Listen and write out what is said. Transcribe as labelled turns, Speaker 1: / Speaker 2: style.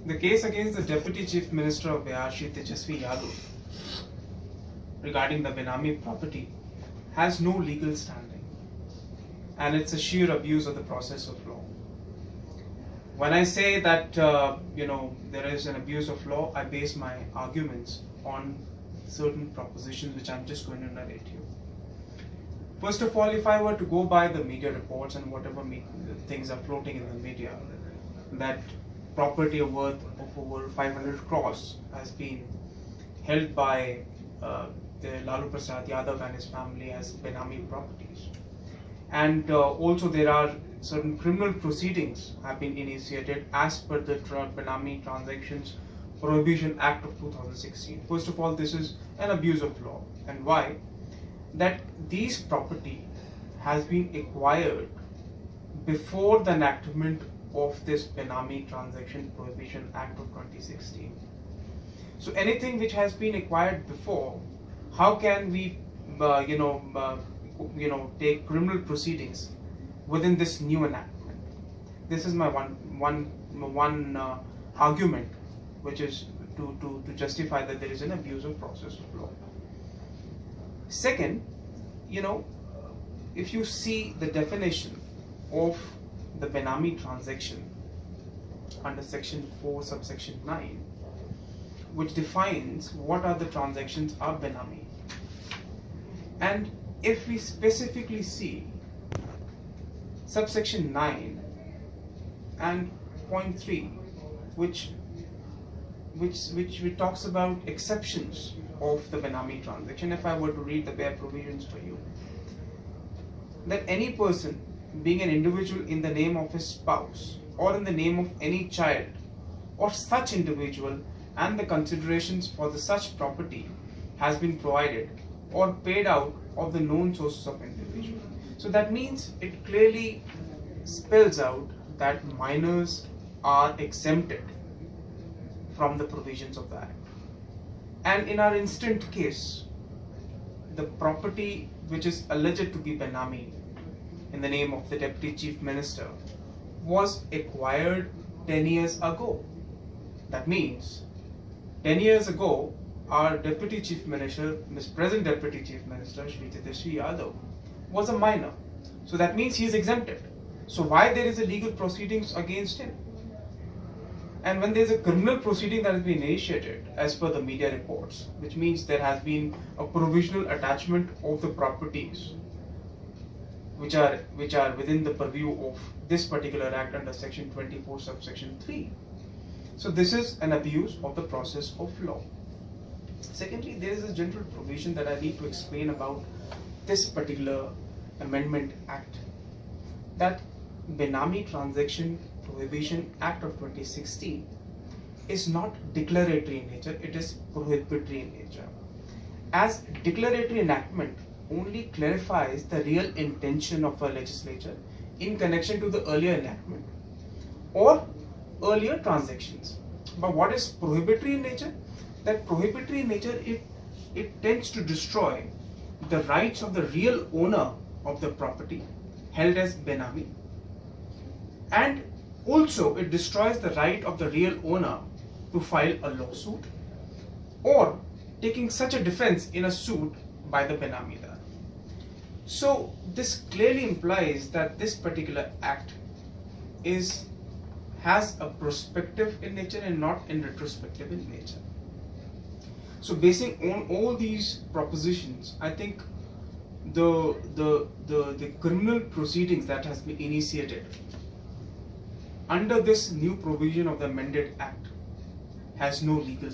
Speaker 1: The case against the Deputy Chief Minister of Bihar, Tejashwi Yadav, regarding the Benami property has no legal standing, and it's a sheer abuse of the process of law. When I say that there is an abuse of law, I base my arguments on certain propositions which I'm just going to narrate you. First of all, if I were to go by the media reports and whatever things are floating in the media, that property worth of over 500 crores has been held by the Lalu Prasad Yadav and his family as Benami properties. And also there are certain criminal proceedings have been initiated as per the Benami Transactions Prohibition Act of 2016. First of all, this is an abuse of law. And why? That these property has been acquired before the enactment of this Benami Transaction Prohibition Act of 2016. So anything which has been acquired before, how can we take criminal proceedings within this new enactment? This is my one argument, which is to justify that there is an abuse of process of law. Second, if you see the definition of the Benami transaction under section 4 subsection 9, which defines what are the transactions of Benami, and if we specifically see subsection 9 and point 3, which talks about exceptions of the Benami transaction, if I were to read the bare provisions for you, that any person being an individual in the name of his spouse or in the name of any child or such individual, and the considerations for the such property has been provided or paid out of the known sources of individual. So that means it clearly spells out that minors are exempted from the provisions of the Act. And in our instant case, the property which is alleged to be Benami in the name of the Deputy Chief Minister was acquired 10 years ago. That means 10 years ago, our Deputy Chief Minister, present Deputy Chief Minister, Shri Tejashwi Yadav, was a minor. So that means he is exempted. So why there is a legal proceedings against him? And when there is a criminal proceeding that has been initiated as per the media reports, which means there has been a provisional attachment of the properties which are within the purview of this particular act under section 24 subsection 3. So this is an abuse of the process of law. Secondly, there is a general provision that I need to explain about this particular amendment act, that Benami Transaction Prohibition Act of 2016 is not declaratory in nature, it is prohibitory in nature. As declaratory enactment only clarifies the real intention of a legislature in connection to the earlier enactment or earlier transactions. But what is prohibitory in nature? That prohibitory in nature, it tends to destroy the rights of the real owner of the property held as Benami, and also it destroys the right of the real owner to file a lawsuit or taking such a defense in a suit by the Benamidar. So this clearly implies that this particular act has a prospective in nature and not in retrospective in nature. So basing on all these propositions, I think the criminal proceedings that has been initiated under this new provision of the amended act has no legal